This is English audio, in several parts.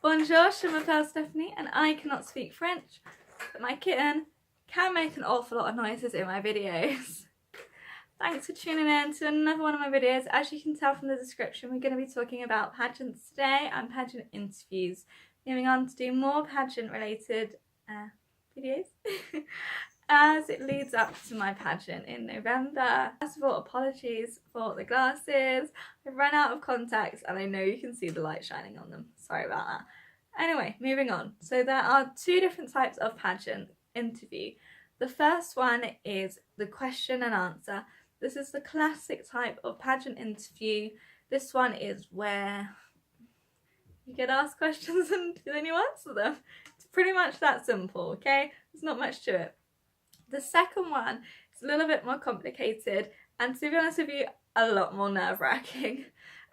Bonjour, je m'appelle Stephanie and I cannot speak French, but my kitten can make an awful lot of noises in my videos. Thanks for tuning in to another one of my videos. As you can tell from the description, we're going to be talking about pageants today and pageant interviews. Moving on to do more pageant related videos as it leads up to my pageant in November. First of all, apologies for the glasses. I've run out of contacts and I know you can see the light shining on them. Sorry about that. Anyway, moving on. So there are two different types of pageant interview. The first one is the question and answer. This is the classic type of pageant interview. This one is where you get asked questions and then you answer them. It's pretty much that simple, okay? There's not much to it. The second one is a little bit more complicated and, to be honest with you, a lot more nerve-wracking.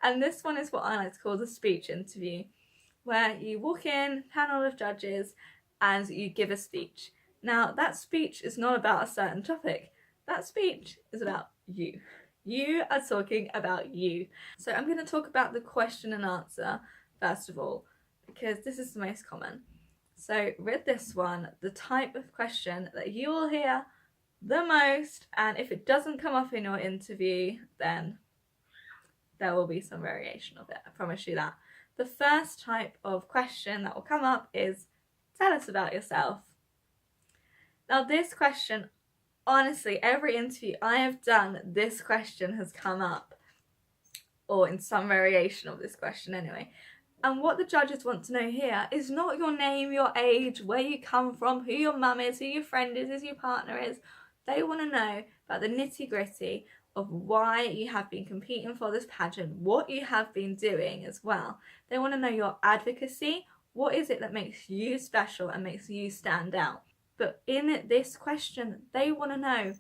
And this one is what I like to call the speech interview, where you walk in, panel of judges, and you give a speech. Now, that speech is not about a certain topic. That speech is about you. You are talking about you. So I'm going to talk about the question and answer first of all, because this is the most common. So with this one, the type of question that you will hear the most, and if it doesn't come up in your interview, then there will be some variation of it, I promise you that. The first type of question that will come up is, tell us about yourself. Now this question, honestly, every interview I have done, this question has come up, or in some variation of this question anyway. And what the judges want to know here is not your name, your age, where you come from, who your mum is, who your friend is, who your partner is. They want to know about the nitty-gritty of why you have been competing for this pageant, what you have been doing as well. They want to know your advocacy. What is it that makes you special and makes you stand out? But in this question, they want to know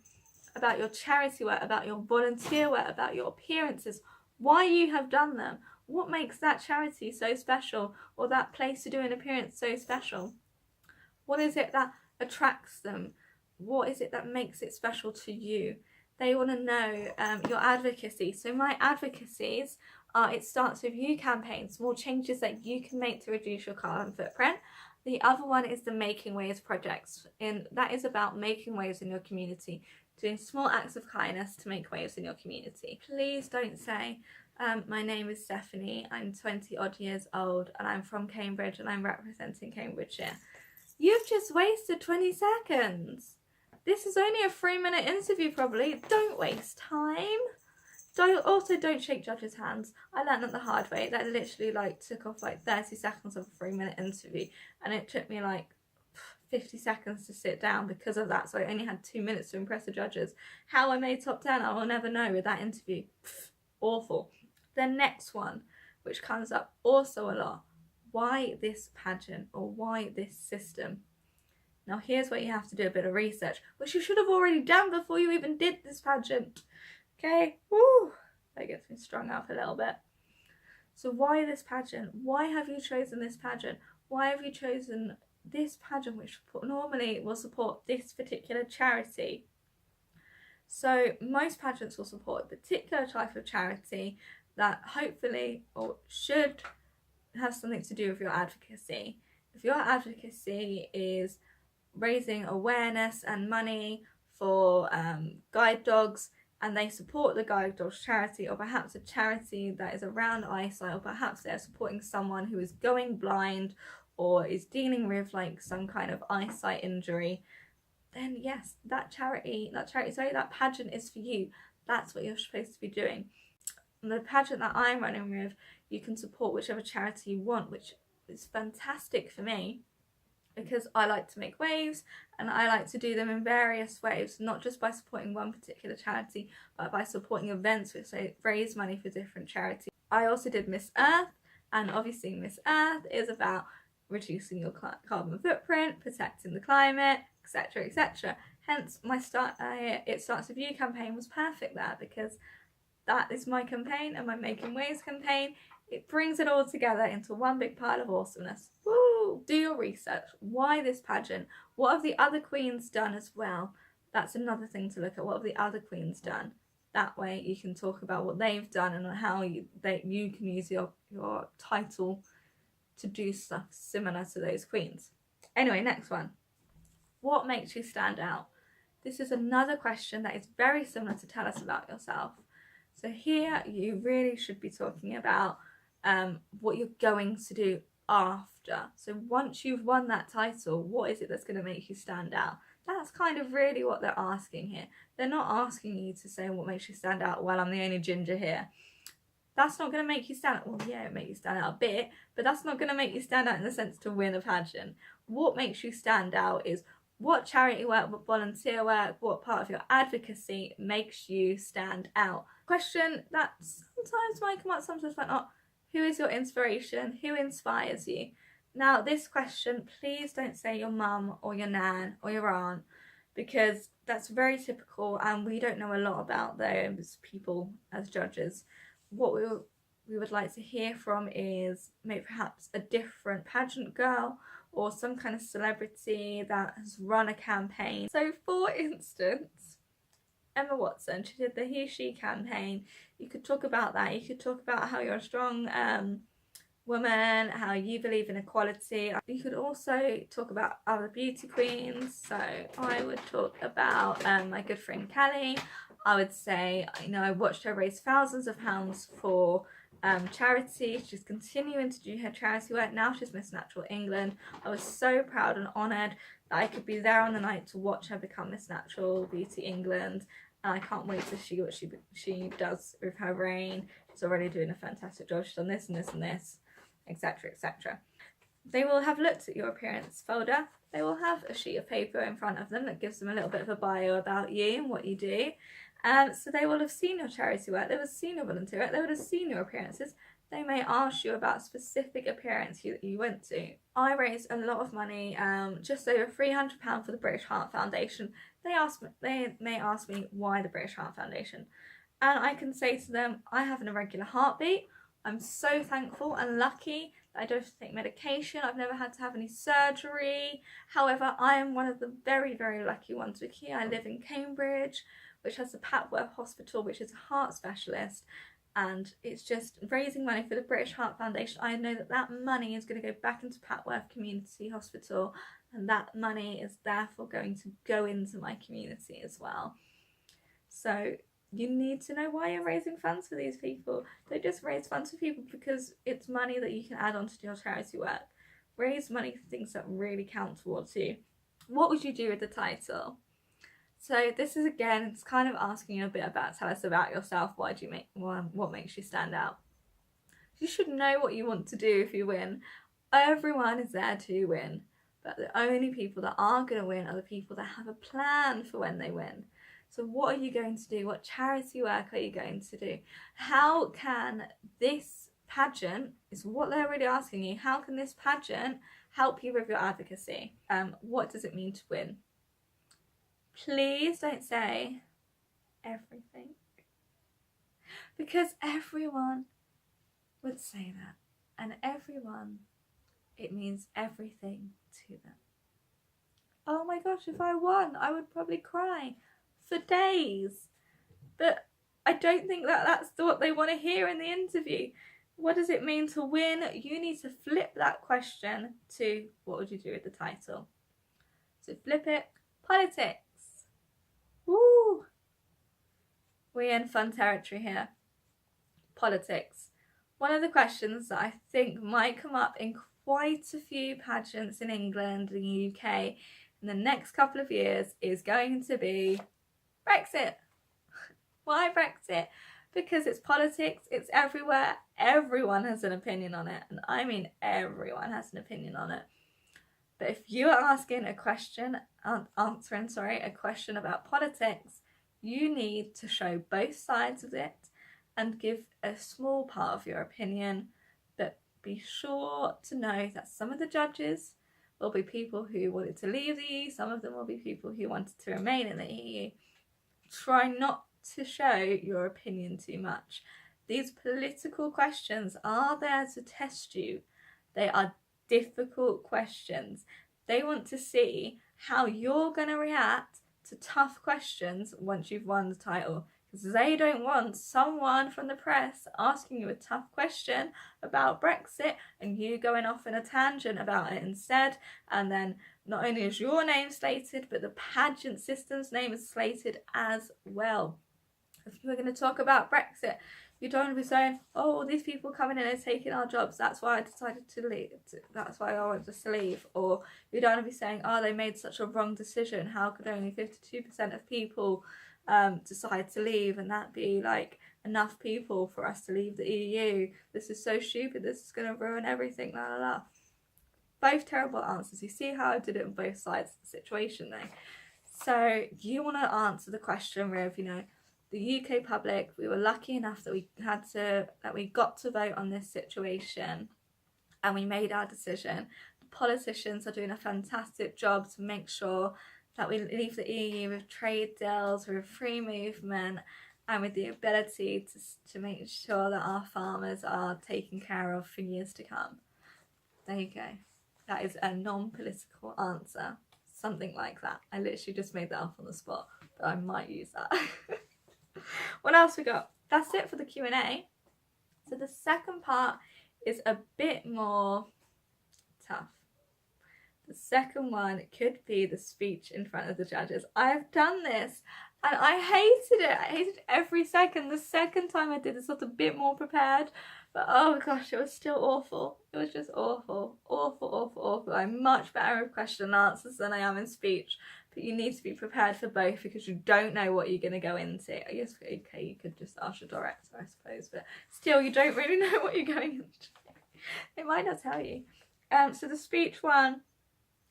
about your charity work, about your volunteer work, about your appearances, why you have done them. What makes that charity so special, or that place to do an appearance so special? What is it that attracts them? What is it that makes it special to you? They want to know your advocacy. So my advocacies are, it starts with you campaigns, small changes that you can make to reduce your carbon footprint. The other one is the Making Waves projects, and that is about making waves in your community, doing small acts of kindness to make waves in your community. Please don't say, my name is Stephanie, I'm 20 odd years old and I'm from Cambridge and I'm representing Cambridgeshire. You've just wasted 20 seconds. This is only a 3-minute interview probably. Don't waste time. Don't shake judges' hands. I learned that the hard way. That literally took off 30 seconds of a 3-minute interview, and it took me 50 seconds to sit down because of that. So I only had 2 minutes to impress the judges. How I made top 10, I will never know with that interview. Awful. The next one, which comes up also a lot, why this pageant, or why this system? Now here's where you have to do a bit of research, which you should have already done before you even did this pageant. Okay, woo, that gets me strung up a little bit. So why this pageant? Why have you chosen this pageant? Why have you chosen this pageant, which normally will support this particular charity? So most pageants will support a particular type of charity that hopefully, or should, have something to do with your advocacy. If your advocacy is raising awareness and money for guide dogs, and they support the guide dogs charity, or perhaps a charity that is around eyesight, or perhaps they're supporting someone who is going blind or is dealing with some kind of eyesight injury, then yes, that pageant is for you. That's what you're supposed to be doing. And the pageant that I'm running with, you can support whichever charity you want, which is fantastic for me because I like to make waves and I like to do them in various ways, not just by supporting one particular charity, but by supporting events which raise money for different charities. I also did Miss Earth, and obviously Miss Earth is about reducing your carbon footprint, protecting the climate, etc, etc. Hence my It Starts With You campaign was perfect there, because that is my campaign, and my Making Waves campaign. It brings it all together into one big pile of awesomeness. Woo! Do your research. Why this pageant? What have the other queens done as well? That's another thing to look at. What have the other queens done? That way you can talk about what they've done and how you can use your title to do stuff similar to those queens. Anyway, next one. What makes you stand out? This is another question that is very similar to tell us about yourself. So here you really should be talking about what you're going to do after. So once you've won that title, what is it that's going to make you stand out? That's kind of really what they're asking here. They're not asking you to say what makes you stand out, well, I'm the only ginger here. That's not going to make you stand out. Well, yeah, it makes you stand out a bit, but that's not going to make you stand out in the sense to win a pageant. What makes you stand out is what charity work, what volunteer work, what part of your advocacy makes you stand out. Question that sometimes might come up, sometimes might not. Who is your inspiration? Who inspires you? Now, this question, please don't say your mum or your nan or your aunt, because that's very typical and we don't know a lot about those people as judges. What we would like to hear from is maybe perhaps a different pageant girl or some kind of celebrity that has run a campaign. So for instance, Emma Watson, she did the He She campaign. You could talk about that. You could talk about how you're a strong woman, how you believe in equality. You could also talk about other beauty queens. So I would talk about my good friend Kelly. I would say, you know, I watched her raise thousands of pounds for charity. She's continuing to do her charity work. Now she's Miss Natural England. I was so proud and honoured that I could be there on the night to watch her become Miss Natural Beauty England. And I can't wait to see what she does with her reign. She's already doing a fantastic job. She's done this and this and this, etc, etc. They will have looked at your appearance folder. They will have a sheet of paper in front of them that gives them a little bit of a bio about you and what you do. So they will have seen your charity work, they will have seen your volunteer work, they would have seen your appearances. They may ask you about a specific appearance that you went to. I raised a lot of money, just over £300 for the British Heart Foundation. They may ask me why the British Heart Foundation. And I can say to them, I have an irregular heartbeat. I'm so thankful and lucky that I don't have to take medication. I've never had to have any surgery. However, I am one of the very, very lucky ones. Vicky, I live in Cambridge, which has the Papworth Hospital, which is a heart specialist. And it's just raising money for the British Heart Foundation. I know that that money is going to go back into Papworth Community Hospital, and that money is therefore going to go into my community as well. So you need to know why you're raising funds for these people. Don't just raise funds for people because it's money that you can add on to your charity work. Raise money for things that really count towards you. What would you do with the title? So this is, again, it's kind of asking you a bit about, tell us about yourself. What makes you stand out? You should know what you want to do if you win. Everyone is there to win, but the only people that are going to win are the people that have a plan for when they win. So what are you going to do? What charity work are you going to do? How can this pageant, is what they're really asking you, how can this pageant help you with your advocacy? What does it mean to win? Please don't say everything, because everyone would say that, and everyone, it means everything to them. Oh my gosh, if I won, I would probably cry for days. But I don't think that that's what they want to hear in the interview. What does it mean to win? You need to flip that question to what would you do with the title? So flip it, politics. Woo! We're in fun territory here. Politics. One of the questions that I think might come up in quite a few pageants in England and the UK in the next couple of years is going to be Brexit. Why Brexit? Because it's politics, it's everywhere, everyone has an opinion on it, and I mean everyone has an opinion on it. But if you are asking a question, answering a question about politics, you need to show both sides of it and give a small part of your opinion, but be sure to know that some of the judges will be people who wanted to leave the EU, some of them will be people who wanted to remain in the EU. Try not to show your opinion too much. These political questions are there to test you. They are difficult questions. They want to see how you're going to react to tough questions once you've won the title. because they don't want someone from the press asking you a tough question about Brexit and you going off in a tangent about it instead, and then not only is your name slated, but the Pageant system's name is slated as well. If we're going to talk about Brexit, you don't want to be saying, oh, these people coming in and taking our jobs, that's why I decided to leave, that's why I wanted us to leave. Or you don't want to be saying, oh, they made such a wrong decision, how could only 52% of people decide to leave, and that be like enough people for us to leave the EU, this is so stupid, this is going to ruin everything, la la la. Both terrible answers. You see how I did it on both sides of the situation though. So you want to answer the question with, you know, the UK public, we were lucky enough that we got to vote on this situation and we made our decision. The politicians are doing a fantastic job to make sure that we leave the EU with trade deals, with free movement, and with the ability to make sure that our farmers are taken care of for years to come. There you go. That is a non-political answer. Something like that. I literally just made that up on the spot, but I might use that. What else we got? That's it for the Q&A. So the second part is a bit more tough. The second one could be the speech in front of the judges. I've done this and I hated it. I hated every second. The second time I did this, I was a bit more prepared. But oh gosh, it was still awful. It was just awful. Awful, awful, awful. I'm much better with question and answers than I am in speech. But you need to be prepared for both because you don't know what you're going to go into. I guess, okay, you could just ask your director, I suppose. But still, you don't really know what you're going into. They might not tell you. So the speech one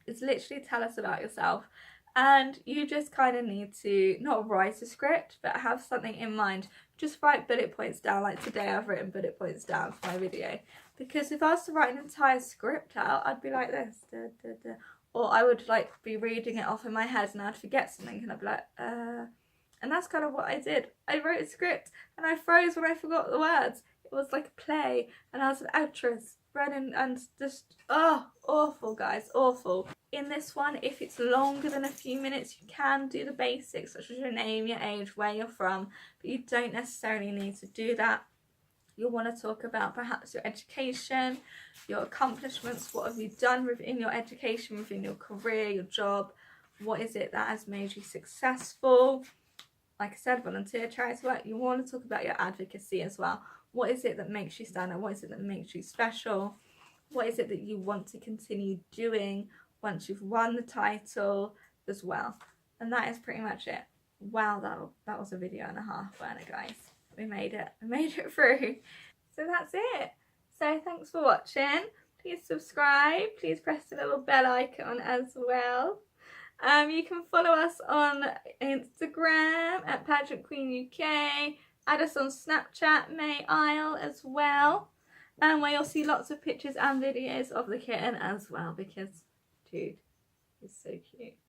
is literally tell us about yourself. And you just kind of need to not write a script, but have something in mind. Just write bullet points down, like today I've written bullet points down for my video. Because if I was to write an entire script out, I'd be like this. Da, da, da. Or I would like be reading it off in my head and I'd forget something and I'd be like, And that's kind of what I did. I wrote a script and I froze when I forgot the words. It was like a play and I was an actress running and just, oh, awful guys, awful. In this one, if it's longer than a few minutes, you can do the basics such as your name, your age, where you're from, but you don't necessarily need to do that. You'll want to talk about perhaps your education, your accomplishments, what have you done within your education, within your career, your job, what is it that has made you successful. Like I said, volunteer, charity work. You want to talk about your advocacy as well. What is it that makes you stand out? What is it that makes you special? What is it that you want to continue doing once you've won the title as well? And that is pretty much it. Wow, that was a video and a half, weren't it, guys? We made it. We made it through. So that's it. So thanks for watching. Please subscribe. Please press the little bell icon as well. You can follow us on Instagram at Pageant Queen UK. Add us on Snapchat, May Isle as well. And where you'll see lots of pictures and videos of the kitten as well because, dude, he's so cute.